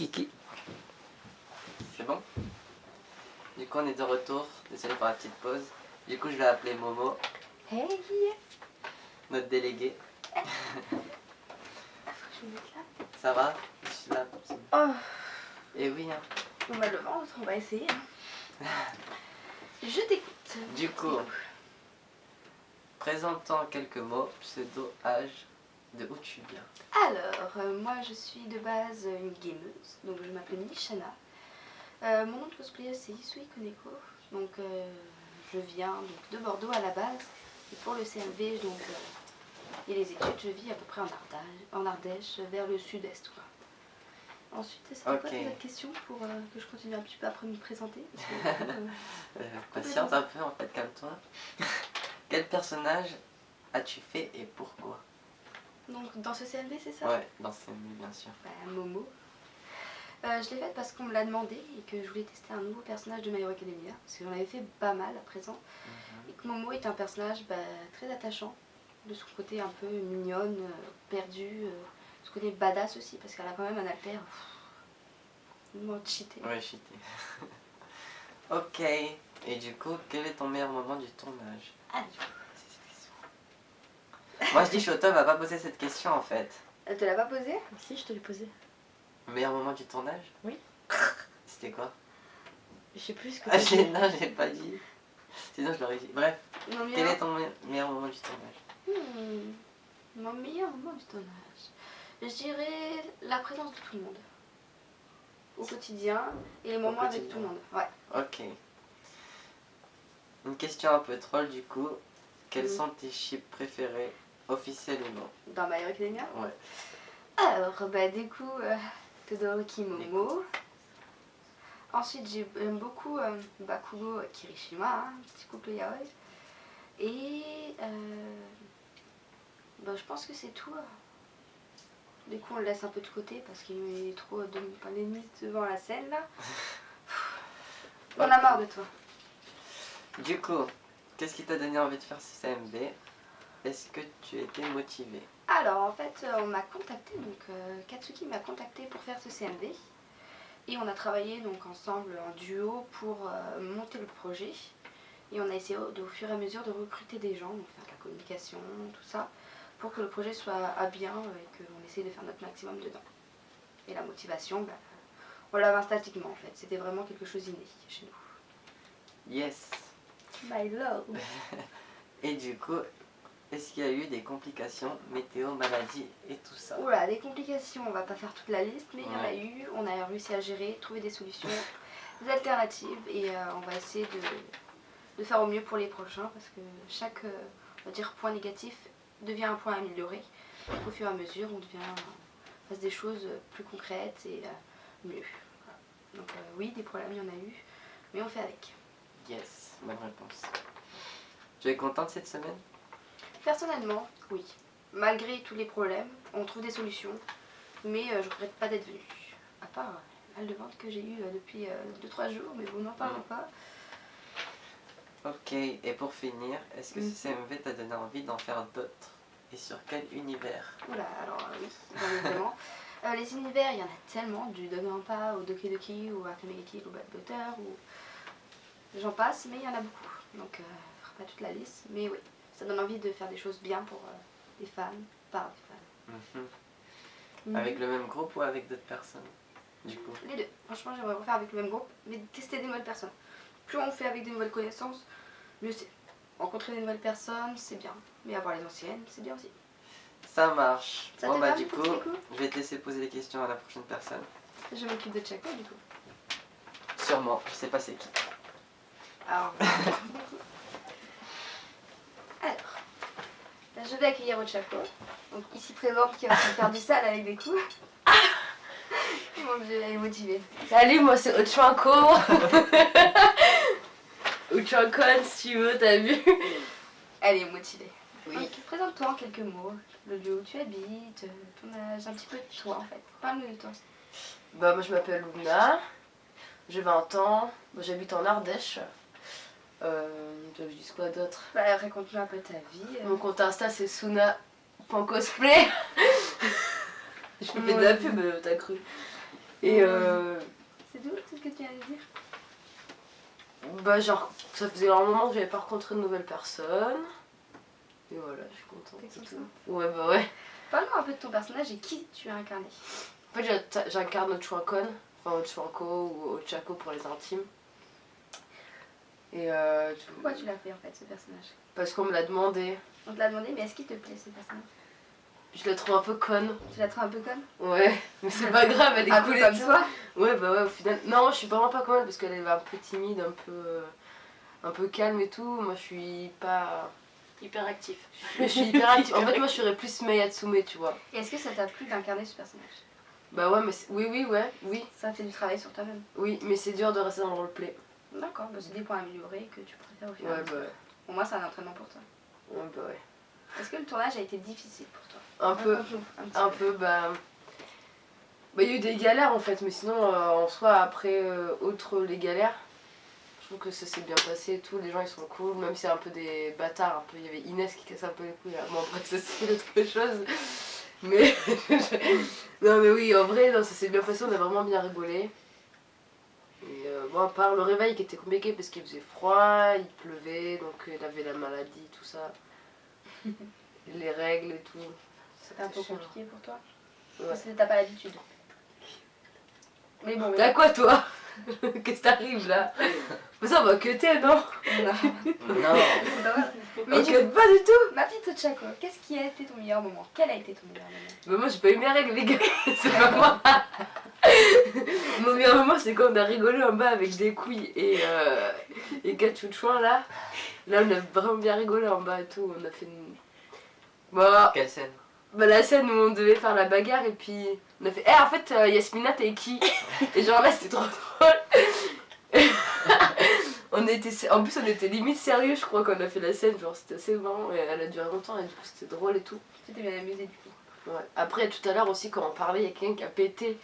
Kiki. C'est bon? Du coup on est de retour, désolé pour la petite pause. Du coup je vais appeler Momo, Hey. notre déléguée. Faut que je me mette là. Ça va? Je suis là. Oh, Et oui hein. on va le ventre, on va essayer. Je t'écoute. Du coup, présente-toi en quelques mots, pseudo, âge, de où tu viens. Alors, moi je suis de base une gameuse, donc je m'appelle Nishana. Mon nom de cosplayer c'est Isui Koneko, donc je viens donc, de Bordeaux à la base. Et pour le CMV donc, et les études, je vis à peu près en Ardèche, vers le sud-est. Quoi. Ensuite, c'était quoi tes autres questions pour que je continue un petit peu après me présenter parce que, Patiente un peu en fait, calme-toi. Quel personnage as-tu fait et pourquoi? Donc dans ce CMV c'est ça? Ouais, dans CMV bien sûr. Bah, Momo. Je l'ai faite parce qu'on me l'a demandé et que je voulais tester un nouveau personnage de My Hero Academia parce que j'en avais fait pas mal à présent et que Momo est un personnage très attachant de son côté un peu mignonne, perdue, ce côté badass aussi parce qu'elle a quand même un alter cheaté. Ouais, cheaté. Ok, et du coup, quel est ton meilleur moment du tournage? Ah, Moi je dis Shoto va pas poser cette question en fait. elle te l'a pas posée? Si, je te l'ai posé. Meilleur moment du tournage? Oui. C'était quoi? Je sais plus ce que Ah, t'as dit. non, j'ai pas dit. Sinon je l'aurais dit. Bref, Mon quel meilleur... est ton meilleur moment du tournage? Mon meilleur moment du tournage, je dirais la présence de tout le monde au quotidien et les moments avec tout le monde. Ouais. Ok. Une question un peu troll du coup. Quels sont tes chips préférés, officiels ou non? Dans My Hero Academia? Ouais. Alors, du coup, Todoroki Momo. Ensuite, j'aime beaucoup Bakugo Kirishima, hein, petit couple yaoi. Et je pense que c'est tout. Du coup, on le laisse un peu de côté parce qu'il est trop d'ennemis devant la scène là. On a marre de toi. Du coup, qu'est-ce qui t'a donné envie de faire ce CMB? Est-ce que tu étais motivée? Alors, en fait, on m'a contacté, donc Katsuki m'a contacté pour faire ce CMB. Et on a travaillé donc ensemble en duo pour monter le projet. Et on a essayé au fur et à mesure de recruter des gens, donc faire de la communication, tout ça, pour que le projet soit à bien et qu'on essaye de faire notre maximum dedans. Et la motivation, on l'avait instinctivement en fait, c'était vraiment quelque chose d'inné chez nous. Yes. My lord. Et du coup, est-ce qu'il y a eu des complications, météo, maladies et tout ça? Oula, des complications, on va pas faire toute la liste, mais il y en a eu, on a réussi à gérer, trouver des solutions, des alternatives et on va essayer de faire au mieux pour les prochains parce que chaque on va dire, point négatif devient un point amélioré. Au fur et à mesure, on fasse des choses plus concrètes et mieux. Voilà. Donc oui, des problèmes, il y en a eu, mais on fait avec. Yes, bonne réponse. Tu es contente cette semaine? Personnellement, oui. Malgré tous les problèmes, on trouve des solutions, mais je ne regrette pas d'être venue. À part le mal de ventre que j'ai eu depuis 2-3 jours, mais vous n'en parlez pas. Ok, et pour finir, est-ce que ce CMV t'a donné envie d'en faire d'autres? Et sur quel univers? Oula, alors oui, bien évidemment. Les univers, il y en a tellement, du Danganronpa au Doki Doki, ou Akame Kill, ou Bad Butter, ou j'en passe, mais il y en a beaucoup. Donc, je ne ferai pas toute la liste, mais oui, ça donne envie de faire des choses bien pour les fans, par des fans. Avec le même groupe ou avec d'autres personnes, du coup? Les deux. Franchement, j'aimerais refaire avec le même groupe, mais tester des nouvelles personnes. Plus on fait avec des nouvelles connaissances, mieux c'est. Rencontrer des nouvelles personnes, c'est bien, mais avoir les anciennes, c'est bien aussi. Ça marche. Ça Bon te bah va, du mon coup, petit Nico? je vais te laisser poser des questions à la prochaine personne. Je m'occupe de Chaco du coup. Sûrement, je sais pas c'est qui. Alors, je vais accueillir Ochako, donc ici présente qui va se faire du sale avec des coups. Mon dieu, elle est motivée. Salut, moi c'est Ochanko. Ochankon si tu veux, t'as vu? Elle est motivée. Oui. Donc, présente-toi en quelques mots, le lieu où tu habites, ton âge, un petit peu de toi en fait. Parle-nous de toi. Bah, moi je m'appelle Luna, j'ai 20 ans, j'habite en Ardèche. Je dis quoi d'autre? Bah, raconte-nous un peu ta vie. Mon compte Insta c'est Suna.cosplay. Je me fais de la pub, t'as cru? Et C'est tout ce que tu viens de dire? bah genre, ça faisait un moment que j'avais pas rencontré de nouvelles personnes. Et voilà, je suis contente. T'es c'est contente. tout. Ouais, bah ouais. Parle-nous un peu de ton personnage et qui tu as incarné. En fait, j'incarne Ochuancon, enfin Ochuanco ou Ochako pour les intimes. Et Pourquoi tu l'as fait en fait ce personnage? parce qu'on me l'a demandé. On te l'a demandé, mais est-ce qu'il te plaît ce personnage? Je la trouve un peu conne. Tu la trouves un peu conne? Ouais, mais c'est pas grave, elle est Un cool peu et comme tout. toi? Ouais, bah ouais, au final. Non, moi je suis vraiment pas comme elle parce qu'elle est un peu timide, un peu calme et tout. Moi je suis pas. Hyper actif. Je suis hyper active. En fait, moi je serais plus Mei Hatsume, tu vois. Et est-ce que ça t'a plu d'incarner ce personnage? Bah ouais, mais oui, Ça fait du travail sur toi-même. oui, mais c'est dur de rester dans le roleplay. D'accord, bah c'est des points améliorés que tu préfères au fur et à Ouais, mesure. bah ouais. Pour moi, c'est un entraînement pour toi. Ouais, bah ouais. Est-ce que le tournage a été difficile pour toi? Un peu, Raconte-nous un petit un peu, bah. Bah, il y a eu des galères en fait, mais sinon, en soi, après, outre les galères, je trouve que ça s'est bien passé et tout. Les gens ils sont cool, même si c'est un peu des bâtards. Un peu. Il y avait Inès qui casse un peu les couilles. Là. Bon, après, ça c'est autre chose. Mais. Non, mais oui, en vrai, non, ça s'est bien passé, on a vraiment bien rigolé. Et bon, à part le réveil qui était compliqué parce qu'il faisait froid, il pleuvait, donc il avait la maladie, tout ça. Les règles et tout. C'était un peu chiant. compliqué pour toi? Ouais. Parce que t'as pas l'habitude. Mais bon, T'as quoi toi? Qu'est-ce qui t'arrive là? Mais ça on va cutter, non? Non. c'est drôle. Mais On du cut pas du tout! ma petite Ochako, qu'est-ce qui a été ton meilleur moment? Quel a été ton meilleur moment? Mais moi j'ai pas eu mes règles les gars, c'est pas moi! Mon meilleur moment c'est quand on a rigolé en bas avec des couilles et Gachouchouin là. Là on a vraiment bien rigolé en bas et tout, on a fait une. Bah, Quelle scène? bah la scène où on devait faire la bagarre et puis on a fait en fait Yasmina t'es qui? Et genre là c'était trop drôle. En plus on était limite sérieux je crois quand on a fait la scène, genre c'était assez marrant et elle a duré longtemps et du coup c'était drôle et tout. Tu t'es bien amusé du coup. Ouais. Après tout à l'heure aussi quand on parlait il y a quelqu'un qui a pété.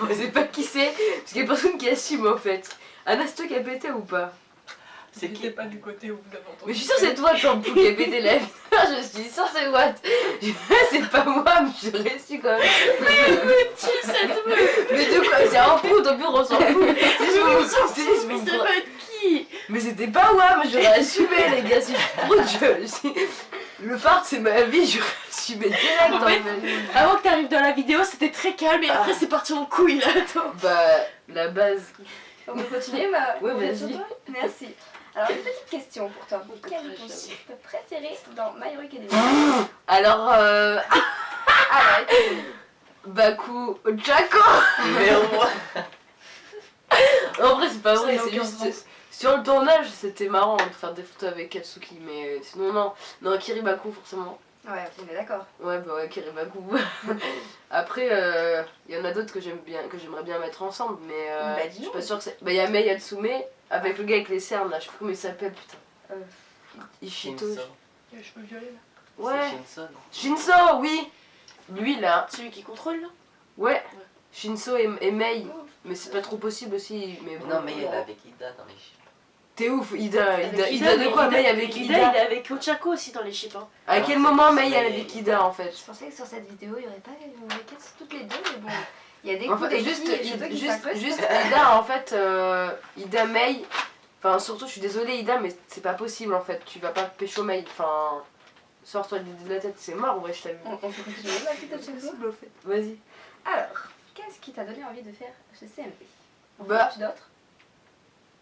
On sait pas qui c'est parce qu'il y a personne qui assume en fait. Anna c'est toi qui a pété ou pas? C'est qui? J'étais pas du côté où vous avez entendu. Mais je suis sûre c'est toi Shampoo qui a pété la vie. Je suis sûre c'est what? C'est pas moi mais j'ai réussi quand même. Tu cette meuf. Mais de quoi? C'est un peu au pire on s'en fout. Si je Mais vous on s'en fout, je mais vous ça va être qui? Mais c'était pas moi, mais j'aurais assumé les gars, si je prends le phare c'est ma vie, j'aurais assumé direct En dans fait, ma vie. Avant que t'arrives dans la vidéo, c'était très calme et après c'est parti en couille là. Attends. Bah, la base. On peut continuer ma Ouais, vas-y. sur toi? Merci. Alors une petite question pour toi. On Quel est peut ton très site préféré dans My Hero Academy? Alors, Alors, écoute, Baku Ochako. Mais au moins. En vrai, c'est pas vrai, Ça n'a c'est aucun juste. sens. Sur le tournage, c'était marrant de faire des photos avec Katsuki, mais sinon, non. Non, Kiribaku, forcément. ouais, on est d'accord. Ouais, bah ouais, Kiribaku. Après, il y en a d'autres que j'aimerais bien mettre ensemble, mais Bah, je dis-nous. suis pas sûre que c'est. Bah, il y a Mei Hatsume avec le gars avec les cernes là, je sais plus comment il s'appelle, putain. Ishito. Shinso. Les cheveux violets là. Ouais. C'est Shinso, non? Shinso, oui. Lui là. Celui qui contrôle là. Ouais. Shinso et Mei. Mais c'est pas trop possible aussi. Mais bon, Non, mais elle est avec Ida dans les chips. T'es ouf, Ida. Avec Ida de mais quoi? Mei avec Il Ida. est avec Ochako aussi dans les chips. Hein. À quel Non, moment c'est- Mei elle est mais- avec Ida en fait? Je pensais que sur cette vidéo, il y aurait pas les cases toutes les deux, mais bon, il y a des En coups fait, des juste, filles et des trucs qui s'incrustent. juste Ida en fait, Ida Mei. Enfin, surtout, je suis désolée, Ida, mais c'est pas possible en fait. Tu vas pas pécho Mei. Enfin, sors-toi de la tête, c'est mort, ouais, je t'aime. On peut continuer ma petite Ochako. En fait. Vas-y. Alors, qu'est-ce qui t'a donné envie de faire ce CMV? Bah- Tu d'autres?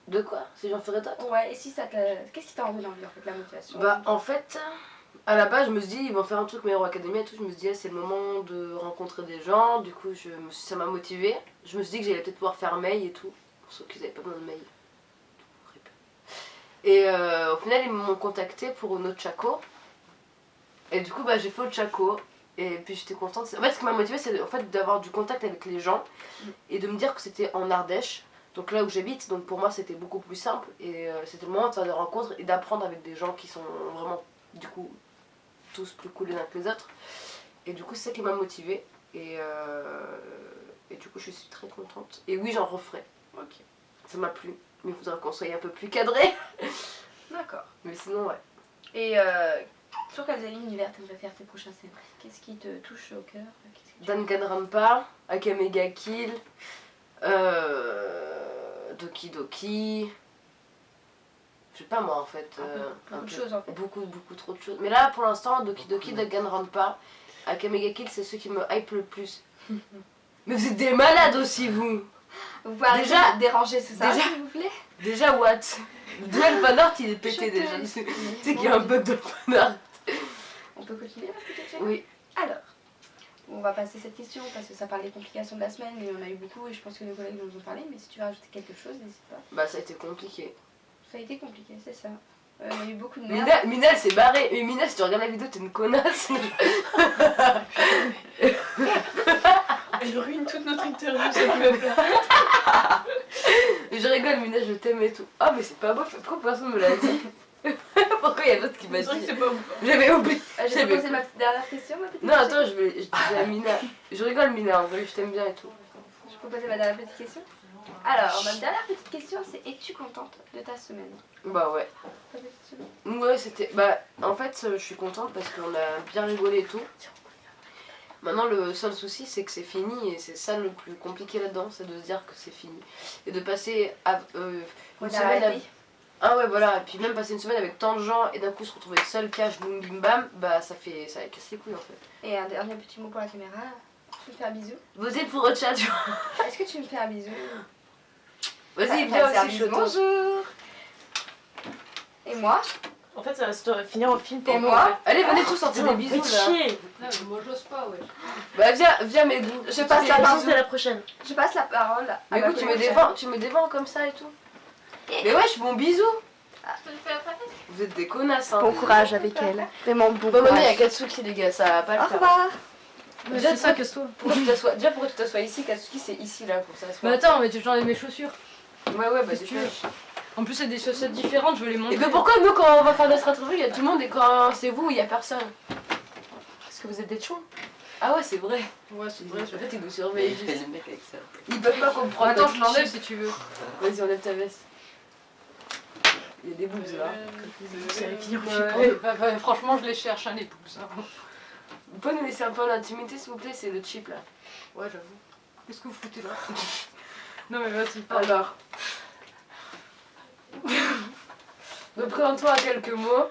De quoi? Si j'en ferais d'autres? Ouais, et si ça te... Qu'est-ce qui t'a rendu envie en fait, la motivation? Bah, en fait, à la base, je me suis dit, ils vont faire un truc My Hero Academia et tout. Je me suis dit, ah, c'est le moment de rencontrer des gens. Du coup, ça m'a motivée. Je me suis dit que j'allais peut-être pouvoir faire Mei et tout. Pour ceux qui n'avaient pas besoin de Mei. Et au final, ils m'ont contacté pour une Ochako. Et du coup, bah, j'ai fait Ochako. Et puis j'étais contente. En fait, ce qui m'a motivée, c'est en fait, d'avoir du contact avec les gens. Et de me dire que c'était en Ardèche. Donc là où j'habite. Donc pour moi, c'était beaucoup plus simple. Et c'était le moment de faire des rencontres et d'apprendre avec des gens qui sont vraiment, du coup, tous plus cool les uns que les autres. Et du coup, c'est ça qui m'a motivée. Et du coup, je suis très contente. Et oui, j'en referai. Ok. Ça m'a plu. Mais il faudra qu'on soit un peu plus cadré. D'accord. Mais sinon, ouais. Et sur quel univers t'aimerais faire tes prochains CMV? Qu'est-ce qui te touche au cœur? Qu'est-ce que tu- Danganronpa, Akame ga Kill, Doki Doki. Je sais pas moi en fait. Beaucoup de choses en fait. Beaucoup trop de choses. Mais là pour l'instant, Doki Doki Danganronpa, Akame Kill, c'est ceux qui me hype le plus. Mais vous êtes des malades aussi vous. Vous pouvez arrêter Déjà- de déranger ce ça, déjà- s'il vous plaît. Déjà what? Duel Fanart il est pété Je déjà. t'aime. Tu sais qu'il y a un bug de Fanart. On peut continuer la petite question. Oui. Alors, on va passer cette question parce que ça parle des complications de la semaine et on a eu beaucoup et je pense que nos collègues nous ont parlé. Mais si tu veux rajouter quelque chose, n'hésite pas. Bah ça a été compliqué. Ça a été compliqué, c'est ça. On a eu beaucoup de merde. Mina elle s'est barrée. Mais Mina si tu regardes la vidéo t'es une connasse. Elle ruine toute notre interview, cette meuf-là. Je rigole Mina je t'aime et tout. Ah mais c'est pas beau, pourquoi personne me l'a dit? Pourquoi il y a l'autre qui m'a C'est vrai que dit? c'est pas ouf. J'avais oublié. Je vais J'avais- poser ma petite dernière question, ma petite Non question. attends je disais à Mina. Je rigole Mina en vrai je t'aime bien et tout. Je peux poser ma dernière petite question. Alors, ma dernière petite question, c'est es-tu contente de ta semaine? Bah ouais. Ta petite semaine. Ouais c'était. Bah en fait je suis contente parce qu'on a bien rigolé et tout. Maintenant le seul souci c'est que c'est fini et c'est ça le plus compliqué là-dedans, c'est de se dire que c'est fini. Et de passer à, une On a semaine arrêté. Ah ouais voilà, et puis même passer une semaine avec tant de gens et d'un coup se retrouver seul, cash, boum bim bam, bah ça casse les couilles en fait. Et un dernier petit mot pour la caméra. Tu me fais un bisou? Votez pour autre chat, tu vois. Est-ce que tu me fais un bisou? Vas-y, Ah, viens bah, aussi, service, Choto. bonjour. Et moi? En fait, ça va se finir en film Et moi? Allez, venez tous sortir des bisous là. chier. Non, mais moi j'ose pas, ouais. Bah viens mes goûts. Je passe la parole. à la prochaine. Je passe la parole à Mais ma goût, tu me collègue. défends, comme ça et tout. Mais wesh, bon bisous. Je te le fais attraper. Vous êtes des connasses hein. Bon courage avec elle. Vraiment bon Bon, maintenant il y a courage. Katsuki les gars, ça va pas Au le faire. revoir. Déjà, C'est ça, casse-toi. Pourquoi tu t'assois Déjà, pourquoi tu t'assois ici? Katsuki c'est ici là pour s'asseoir. Mais attends, mais tu j'enlève mes chaussures. Ouais, bah Qu'est-ce que tu veux dépêche. En plus, c'est des chaussettes différentes, je veux les montrer. Et que pourquoi nous quand on va faire notre interview, il y a tout le monde et quand c'est vous, il y a personne? Parce que vous êtes des chons. Ah ouais, c'est vrai. Ouais, c'est vrai. En fait, ils nous surveillent. Il fait le mec avec ça. Ils peuvent pas comprendre. Attends, notre je l'enlève shit. si tu veux. Vas-y, enlève ta veste. Il y a des boobs là. C'est fini, Ouais. franchement, je les cherche, hein, les pouces. Hein. Vous pouvez nous laisser un peu l'intimité s'il vous plaît, c'est le chip là. Ouais, j'avoue. Qu'est-ce que vous foutez là? Non, mais vas-y, parle. Alors. Donc présente-toi en quelques mots.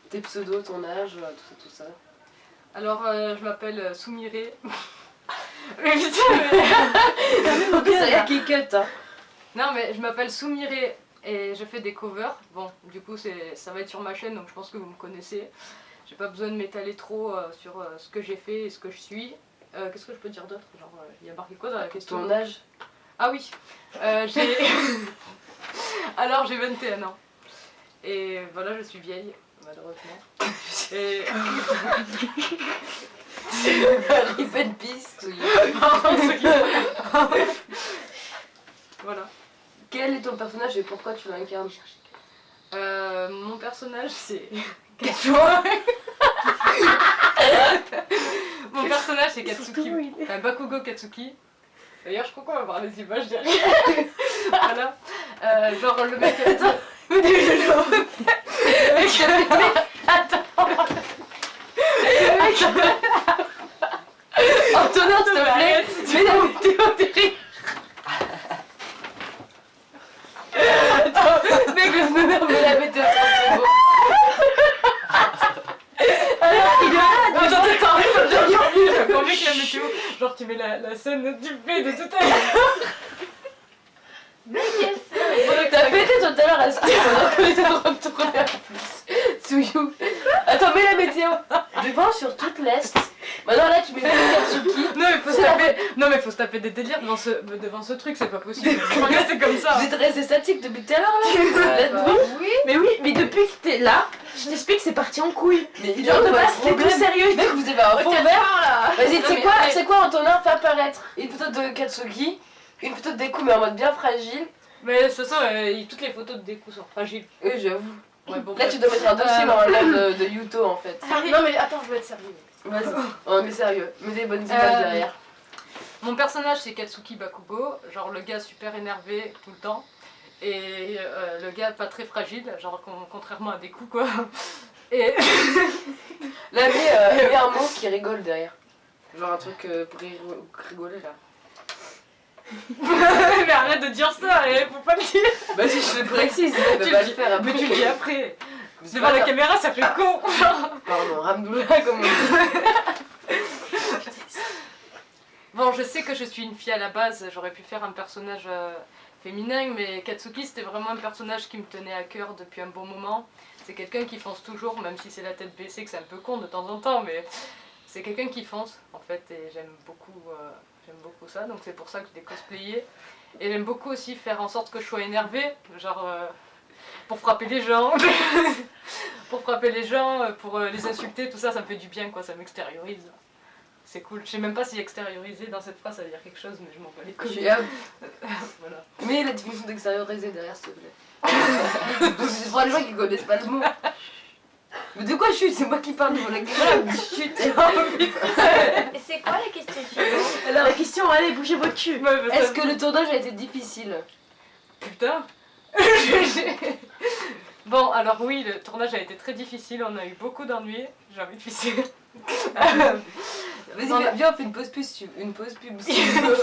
Tes pseudos, ton âge, tout ça. Alors, je m'appelle Soumiré. Mais putain, mais... En plus, c'est rien qui cut hein. Non, mais je m'appelle Soumiré et je fais des covers. Bon, du coup, ça va être sur ma chaîne, donc je pense que vous me connaissez. J'ai pas besoin de m'étaler trop sur ce que j'ai fait et ce que je suis. Qu'est-ce que je peux dire d'autre? Genre, il y a marqué quoi dans la question? Ton âge. Ah oui, j'ai... Alors, j'ai 21 ans. Et voilà, je suis vieille, malheureusement. Et... Rip and peace. Voilà. Quel est ton personnage et pourquoi tu l'incarnes? Mon personnage, c'est... Mon personnage, c'est Katsuki. Bakugo Katsuki. D'ailleurs, je crois qu'on va voir les images derrière. Voilà. Genre le mec... Antonin, s'il te plaît, mets la météo derrière. Attends, mec, je me mets la météo 30 secondes. Alors, il a... Attends, quand mec la météo, genre tu mets la scène du P de tout à l'heure. T'as pété tout à l'heure à ce pendant que t'es en train de tourner en plus. Tsuyu. Attends, mets la météo. Je pense sur toute l'Est. Maintenant là, tu mets Katsuki. Non mais faut se taper des délires devant ce truc, c'est pas possible. Je vais rester comme ça. Vous êtes resté statique depuis tout à l'heure là. Oui. Mais oui, mais depuis que t'es là, je t'explique, c'est parti en couille. Mais il Genre de base, c'était tout sérieux. Mec, vous avez un fond vert. là. Vas-y, Non, mais- c'est quoi Antonin? Fais apparaître une photo de Katsuki, une photo de Deku mais en mode bien fragile. Mais de toute façon, toutes les photos de Deku sont fragiles. J'avoue. Ouais, bon, Là, bref. tu dois mettre un dossier dans le live de Yuto en fait. Non mais attends, je vais être sérieux. Vas-y. Oh, mais sérieux, mets des bonnes images derrière. Mon personnage c'est Katsuki Bakugo, genre le gars super énervé tout le temps. Et le gars pas très fragile, genre contrairement à Deku quoi. Et... Là, mets un mot qui rigole derrière. Genre un truc pour rigoler là. Mais arrête de dire ça, faut pas le dire. Bah si je le précise, il Tu va pas le le faire après. Mais tu le dis après. C'est Devant pas la grave. caméra, ça fait con. Pardon, Ramdoula comme on dit. Bon, je sais que je suis une fille à la base, j'aurais pu faire un personnage féminin, mais Katsuki c'était vraiment un personnage qui me tenait à cœur depuis un bon moment. C'est quelqu'un qui fonce toujours, même si c'est la tête baissée, que c'est un peu con de temps en temps, mais c'est quelqu'un qui fonce en fait, et j'aime beaucoup ça, donc c'est pour ça que je l'ai cosplayé. Et j'aime beaucoup aussi faire en sorte que je sois énervée, genre pour frapper les gens, pour les insulter, tout ça, ça me fait du bien, quoi, ça m'extériorise. C'est cool. Je sais même pas si extérioriser dans cette phrase ça veut dire quelque chose, mais je m'en bats les couilles. Voilà. Mais la définition d'extérioriser derrière, s'il te plaît. C'est pour les gens qui connaissent pas le mot. Mais de quoi chute? C'est moi qui parle devant la caméra. Chute. C'est quoi la question suivante? Alors, la question, allez, bougez votre cul. Est-ce que le tournage a été difficile? Putain. Bon, alors oui, le tournage a été très difficile, on a eu beaucoup d'ennuis, j'ai envie de pisser. Vas-y, viens, on fait une pause pub. Une pause pub. Si tu veux.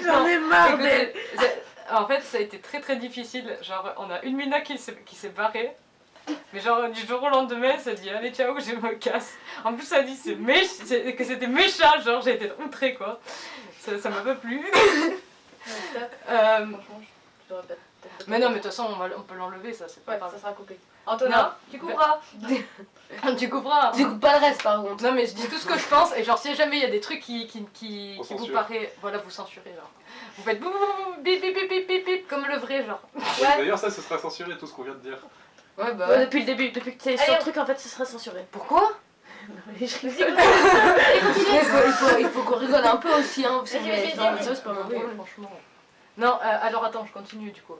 J'en ai marre, Écoutez, en fait, ça a été très très difficile. Genre, on a une mina qui s'est barrée. Mais genre, du jour au lendemain, elle s'est dit allez, ciao, je me casse. En plus, ça a dit que c'était méchant, genre, j'ai été outrée quoi. Ça m'a pas plu. Mais non, mais de toute façon, on peut l'enlever, ça, c'est pas Ouais, grave. ça sera coupé. Non. Antonin, tu couperas. Tu couperas. Tu coupes pas le reste par contre. Non, mais je dis tout ce que je pense, et genre, si jamais il y a des trucs qui On vous censure. paraît. Voilà, vous censurez, genre. Vous faites bou bip bip bip bip bip bip comme le vrai, genre. D'ailleurs, ça, ce sera censuré, tout ce qu'on vient de dire. Ouais, bah Ouais, ouais. depuis le début, depuis que t'es Allez, sur le on- truc, en fait, ce sera censuré. Pourquoi? Je rigole. Il faut qu'on rigole un peu aussi, hein. Vas-y, Mais vas-y, enfin, vas-y. ça, c'est pas mon Oui, problème. franchement. Non, alors attends, je continue du coup.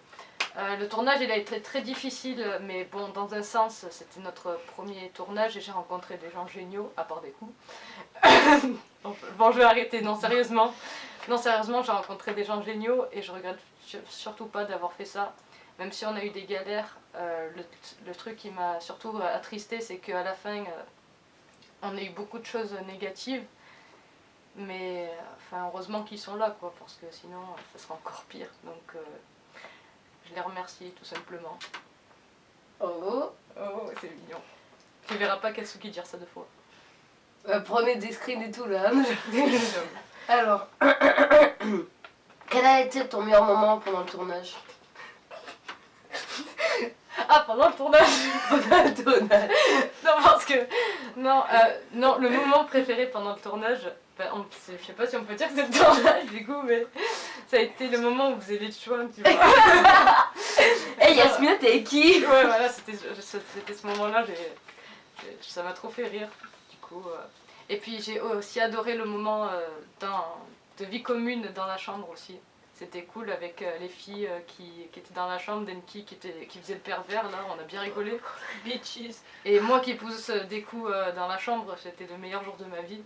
Le tournage il a été très difficile, mais bon, dans un sens, c'était notre premier tournage et j'ai rencontré des gens géniaux, à part des coups. Bon, je vais arrêter, non, sérieusement. Non, sérieusement, j'ai rencontré des gens géniaux et je regrette surtout pas d'avoir fait ça. Même si on a eu des galères, le truc qui m'a surtout attristé, c'est qu'à la fin, on a eu beaucoup de choses négatives. Mais enfin, heureusement qu'ils sont là, quoi, parce que sinon, ça serait encore pire. Donc, je les remercie tout simplement. Oh, Oh, c'est mignon. Tu verras pas Katsuki dire ça deux fois. prenez des screens et tout là. Alors, quel a été ton meilleur moment pendant le tournage? Ah, pendant le tournage. Pendant le tournage. Non, parce que... Non, non, le moment préféré pendant le tournage, ben, je sais pas si on peut dire que c'est le tournage du coup, mais ça a été le moment où vous faisiez les choix un petit peu. Hey Yasmina, t'es avec qui? Ouais, voilà, c'était ce moment-là, ça m'a trop fait rire, du coup. Et puis j'ai aussi adoré le moment de vie commune dans la chambre aussi. C'était cool avec les filles qui étaient dans la chambre, Denki qui faisait le pervers, là, on a bien rigolé. Bitches. Et moi qui pousse des coups dans la chambre, c'était le meilleur jour de ma vie.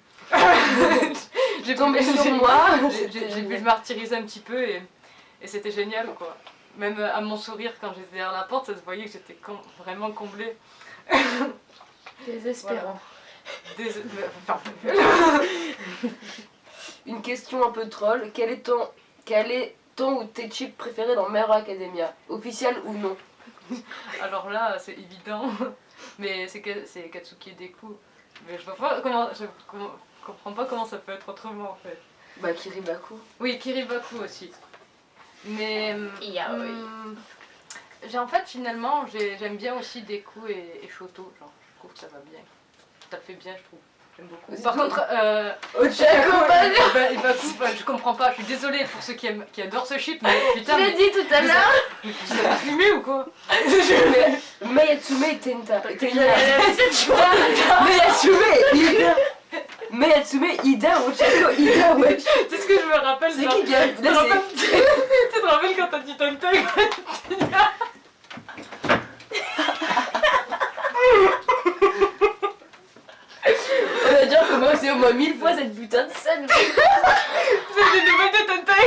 J'ai Tombé sur moi. J'ai pu le martyriser un petit peu et c'était génial, quoi. Même à mon sourire, quand j'étais derrière la porte, ça se voyait que j'étais vraiment comblée. Désespérant. Enfin, Une question un peu troll. Quel est ton ou tes chips préférés dans My Hero Academia? Officiel ou non? alors là, c'est évident, mais c'est Katsuki Deku. Mais je vois pas comprends pas comment ça peut être autrement en fait. Bah Kiribaku. Oui, Kiribaku aussi. Mais Yaoi. en fait finalement j'aime bien aussi Deku et Shoto, genre je trouve que ça va bien. Ça le fait bien je trouve. J'aime beaucoup. Vas-y, Par toi. contre, Ibaku, je comprends pas, je suis désolée pour ceux qui adorent ce chip, mais putain, Je l'ai dit tout à l'heure. vous avez fumé ou quoi? Mayatsume et Tenta. Mayatsume, Ida, Ochako, Ida, wesh. C'est ce que je me rappelle. C'est genre, qui qui a... tu te rappelles quand t'as dit Tonton? On a déjà recommencé au moins 1000 fois cette putain de scène. C'est des nouvelles de Tonton.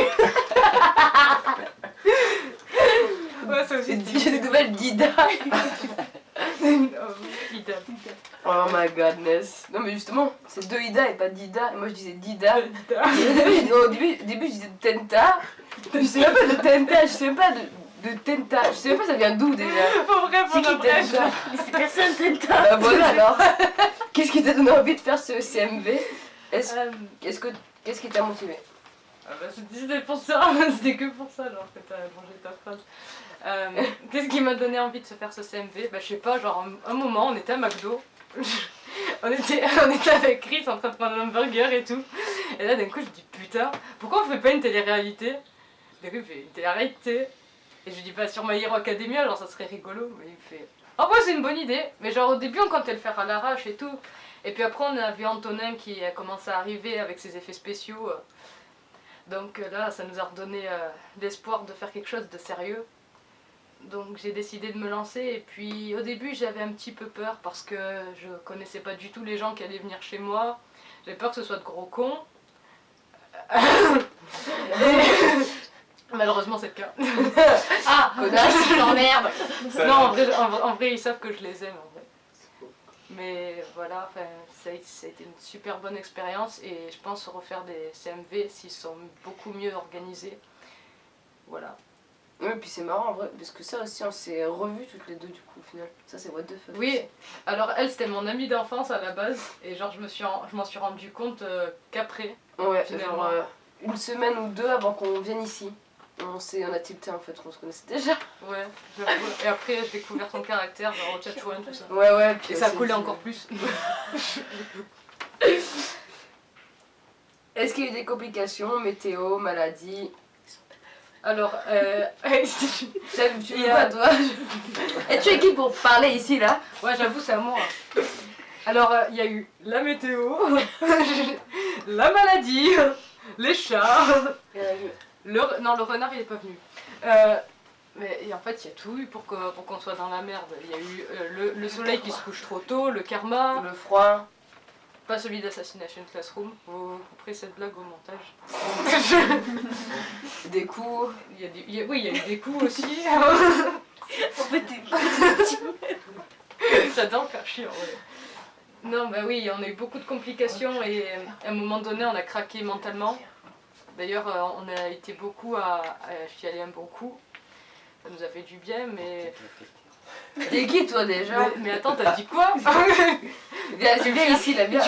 Ouais, ça aussi. J'ai des nouvelles d'Ida. Idem. Alors my godness. Non mais justement, c'est Doida et pas Dida. Et moi je disais Dida. Et au début je disais Tenta. Je sais même pas de Tenta, je sais même pas de Tenta. Je sais même pas ça vient d'où déjà. Pour vrai, C'est qui Tenta? Mais c'est personne, Tenta. Bah voilà alors. Qu'est-ce qui t'a donné envie de faire ce CMV? Qu'est-ce qui t'a motivé? Ah bah c'était pour ça, c'était que pour ça alors que t'as mangé ta phrase. Qu'est-ce qui m'a donné envie de se faire ce CMV? Bah je sais pas, genre un moment on était à McDo, on était avec Chris en train de prendre un hamburger et tout. Et là d'un coup je dis putain, pourquoi on fait pas une télé-réalité? D'un coup il fait une télé-réalité. Et je lui dis bah sur My Hero Academia, alors ça serait rigolo. Mais il me fait oh ouais c'est une bonne idée, mais genre au début on comptait le faire à l'arrache et tout. Et puis après on a vu Antonin qui a commencé à arriver avec ses effets spéciaux. Donc là, ça nous a redonné l'espoir de faire quelque chose de sérieux. Donc j'ai décidé de me lancer et puis au début j'avais un petit peu peur parce que je connaissais pas du tout les gens qui allaient venir chez moi. J'avais peur que ce soit de gros cons. Malheureusement c'est le cas. Ah, connasse, je t'emmerde. Non, en vrai ils savent que je les aime en vrai. Mais voilà, ça a été une super bonne expérience et je pense refaire des CMV s'ils sont beaucoup mieux organisés. Voilà. Ouais, puis c'est marrant en vrai, parce que ça aussi on s'est revus toutes les deux du coup au final. Ça c'est what the fuck. Oui, alors elle c'était mon amie d'enfance à la base et genre je m'en suis rendu compte qu'après. Ouais, Finalement. genre une semaine ou deux avant qu'on vienne ici. On a tilté en fait, on se connaissait déjà. Ouais, j'avoue. Et après j'ai découvert son caractère, genre au Tchatchouan, tout ça. Ouais, puis Et ça aussi, coulait encore plus. Est-ce qu'il y a eu des complications, météo, maladie? Alors, Tu veux pas toi? Et tu es qui pour parler ici là? ouais j'avoue c'est à moi. Alors il y a eu la météo, la maladie, les chats. Non, le renard il est pas venu. Mais en fait, il y a tout eu pour qu'on soit dans la merde. Il y a eu le soleil qui se couche trop tôt, le karma, Le froid. pas celui d'Assassination Classroom. Vous couperez cette blague au montage. Des coups. Oui, il y a eu des coups aussi. En fait, J'adore faire chier en vrai. Non, bah oui, on a eu beaucoup de complications et à un moment donné, on a craqué mentalement. D'ailleurs, on a été beaucoup à chialer un bon coup. Ça nous a fait du bien, mais... T'es qui toi déjà? Mais attends, t'as dit quoi? Viens ici là, viens.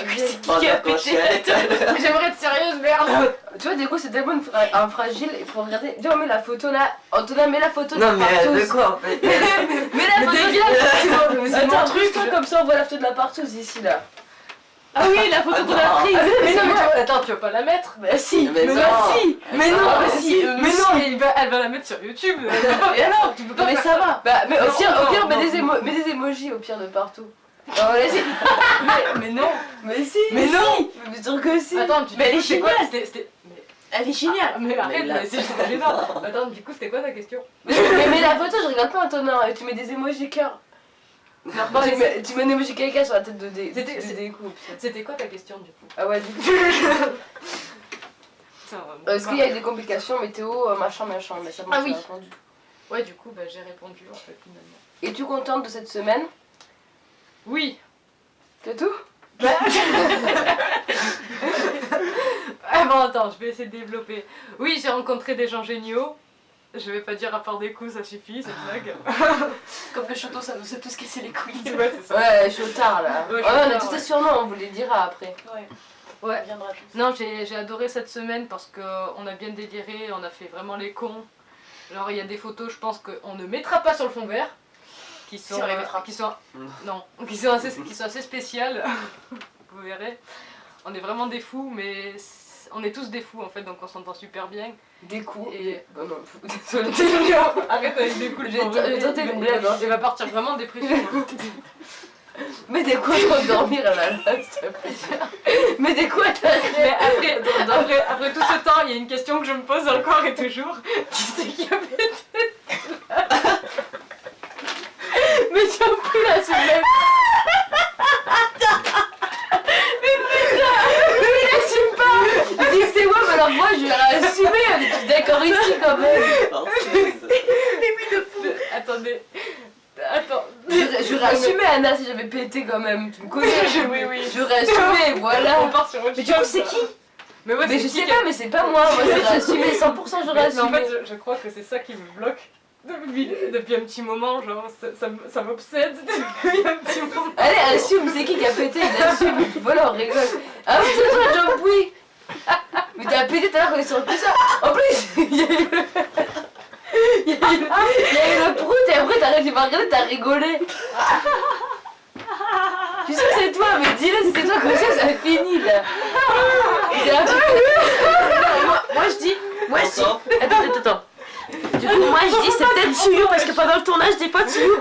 On a penché à l'étal. J'aimerais être sérieuse, merde! Tu vois, du coup, c'est tellement un fragile, il faut regarder. Viens, on met la photo là. Antonin, mets la photo Non de mais la partouze. de quoi en fait? Mets la photo de la Attends, Attends, truc-toi comme ça, on voit la photo de la partouze ici là. ah oui, la photo qu'on a prise. Mais non, mais attends, tu vas pas la mettre? Bah si, Mais non. si, mais non, Ah, mais si, mais non. Elle va la mettre sur YouTube. Et alors, tu peux pas mais faire ça va. Bah, mais au Non, pire, non, mets des emojis au pire de partout. Non, vas-y. Mais non! Mais si, Mais non. Mais sûr que si. Attends, Mais elle est c'est quoi? géniale. Elle est géniale. Mais arrête, là- c'est trop gênant. Attends, du coup, c'était quoi ta question? Mais mets la photo, je regarde pas Antonin, tu mets des emojis cœur. Non, Tu mets un emoji caca sur la tête de C'était- découpe. C'était quoi ta question du coup? Ah ouais, du coup. Putain, Est-ce qu'il y a eu des complications, météo, machin, mais ça bon, Ah j'ai oui. répondu. Ouais, du coup, bah, j'ai répondu en fait finalement. Es-tu contente de cette semaine? Oui! C'est tout? Ah bon, attends, je vais essayer de développer. Oui, j'ai rencontré des gens géniaux. Je vais pas dire à part des coups, ça suffit, cette blague. Comme le château, ça nous a tous cassé les couilles. Ouais, c'est ça. Ouais, chautard là. Ouais, Ouais, chautard, on a tous ouais. des surnoms, on vous les dira après. Ouais, Ouais. on viendra tous. Non, j'ai adoré cette semaine parce qu'on a bien déliré, on a fait vraiment les cons. Genre, il y a des photos, je pense qu'on ne mettra pas sur le fond vert. Qui sont, Si, on les mettra. qui sont, non, qui sont assez spéciales. Vous verrez. On est vraiment des fous, mais on est tous des fous en fait, donc on s'entend super bien. Des coups. Et- Oh non, désolé. Arrête avec des coups, J'ai tenté une blague, hein. Il va partir vraiment en dépression. Mets des coups pour dormir à la place, s'il te plaît. Mets des coups à ta Mais après tout ce temps, il y a une question que je me pose encore et toujours. Qui c'est qui a fait Mais tu as pris la semaine. Mais il assume pas. Il dit que c'est moi, mais alors moi je vais assumer. On est tous d'accord ici quand même. Attendez. Attends. J'aurais assumé Anna si j'avais pété quand même, tu me connais. Oui. J'aurais assumé, voilà. On part sur autre Mais du coup, chose. c'est qui? Mais ouais, Mais c'est je qui sais qui a- pas, mais c'est pas moi, j'aurais assumé, 100% j'aurais Mais en assumé. fait, je crois que c'est ça qui me bloque depuis un petit moment, genre ça m'obsède depuis un petit moment. Allez, assume, c'est qui a pété, il assume, voilà, on rigole. Ah oui, c'est toi, Jump, oui. Mais t'as pété tout à l'heure quand il est sur le ça. En plus, il y a eu le prout et après tu m'as regardé, t'as rigolé. Je suis sûre que c'est toi, mais dis-le si c'est toi, comme ça finit là. C'est un truc. Moi je dis. Moi je dis. Attends. Attends. Du coup, moi je dis c'est peut-être Tsuyu parce que pendant le tournage, des fois Tsuyu,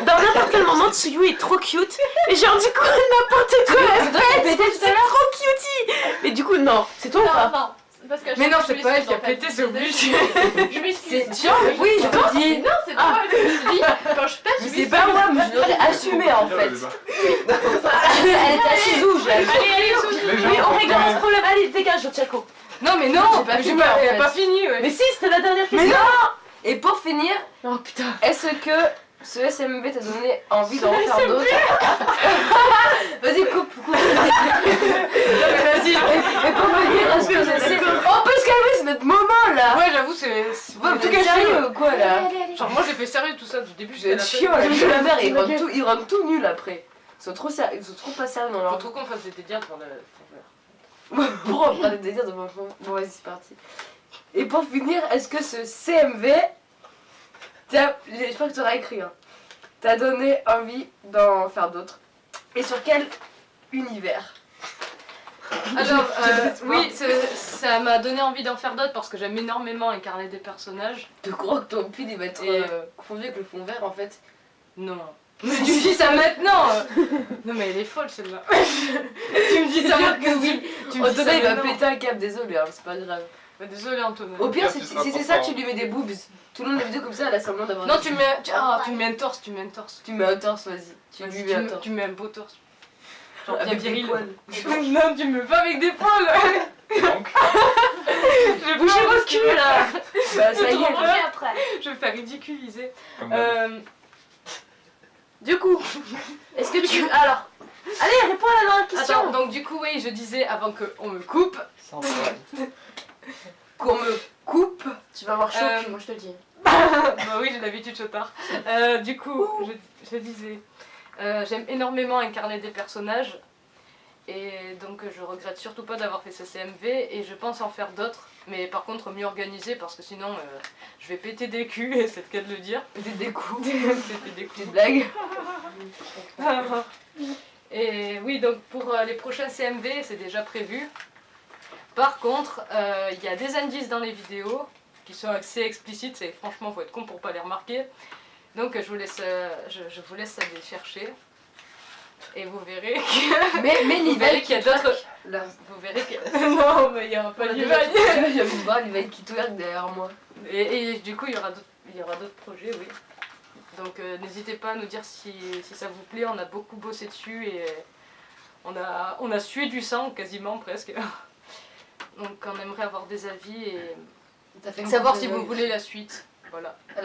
dans n'importe quel moment, Tsuyu est trop cute. Et genre, du coup, n'importe quoi, C'est toi qui as pété tout à c'est l'heure. trop cutie. Mais du coup, non, c'est toi ou pas? Non, parce que Mais non, c'est pas elle qui a pété, c'est obligé. Je m'excuse. C'est Jump, oui, je te dis. Non, c'est pas moi, je me suis dit, quand je pète, je Mais c'est m'excuse. pas moi, mais je l'aurais assumé en fait. Elle est assise où, je l'ai assumé. Allez, Oui, on réglera ce problème. Allez, dégage, Tchako. Non, mais non, J'ai pas j'ai fini, pas, en elle a fait. pas fini, ouais. Mais si, c'était la dernière Mais question. non. Et pour finir, Oh putain. est-ce que ce SMB t'a donné envie d'en faire d'autres? Vas-y, coupe. Vas-y. Et pour finir, est-ce que on peut se calmer, c'est notre moment là. Ouais, j'avoue, c'est. Ouais, en tout cas, sérieux ou quoi là? Genre, moi j'ai fait sérieux tout ça du début Je jusqu'à vais la être fin. chiant, là, monsieur la mère, ils rendent tout nul après. Ils sont trop sérieux, ils sont trop pas sérieux dans Faut leur. trop qu'on fasse des délires pour le. Pourquoi on fera des délires devant le Bon, vas-y, c'est parti. Et pour finir, est-ce que ce CMV, j'espère que tu auras écrit, hein, t'a donné envie d'en faire d'autres? Et sur quel univers? Alors, oui, ça m'a donné envie d'en faire d'autres parce que j'aime énormément incarner des personnages. Tu crois que ton pull il va être Et- confondu avec le fond vert en fait? Non. Mais tu me dis ça maintenant Non, mais elle est folle celle-là. Tu me dis ça Sûr maintenant que oui. Tu me dis ça Antonin il va maintenant. péter un câble, désolé, hein, c'est pas grave. Bah, désolé, Antonin. Au pire, Câble, si ce sera c'est trop ça, fort. tu lui mets des boobs. Tout le monde a vidéo comme ça, elle a semblant d'avoir. Non, des tu boobs. mets. Tu me mets un torse, tu mets un torse. Tu mets un torse, vas-y. Tu lui mets un torse. Tu mets un beau torse. Genre bien Avec des viril. poils. Non, tu me mets pas avec des poils Donc, Bougez votre cul là Bah, ça y est. trop Manger après. Je vais faire ridiculiser. comme d'hab. Du coup, est-ce que tu. Alors. Allez, réponds à la dernière question. Attends, donc du coup, oui, je disais avant qu'on me coupe. Sans problème. Qu'on me coupe. Tu vas avoir chaud, Euh, puis moi je te le dis. Bah oui, j'ai l'habitude Chotard. Du coup, je disais, j'aime énormément incarner des personnages. Et donc je regrette surtout pas d'avoir fait ce CMV et je pense en faire d'autres. Mais par contre mieux organisé parce que sinon je vais péter des culs et c'est le cas de le dire. Peut-être des coups. Péter des coups. Petite blague. Et oui, donc pour les prochains CMV, c'est déjà prévu. Par contre, il y a des indices dans les vidéos qui sont assez explicites, et franchement, faut être con pour pas les remarquer. Donc je vous laisse aller chercher. Et vous verrez Mais Levi qu'il y a d'autres. Là. Vous verrez que. Non, mais il n'y aura pas Levi. J'ai envie de voir Levi qui twerk derrière moi. Et du coup, il y aura d'autres projets, oui. Donc n'hésitez pas à nous dire si ça vous plaît, on a beaucoup bossé dessus et on a sué du sang quasiment presque. Donc on aimerait avoir des avis et T'as fait savoir si quoi, vous voulez la suite. Voilà.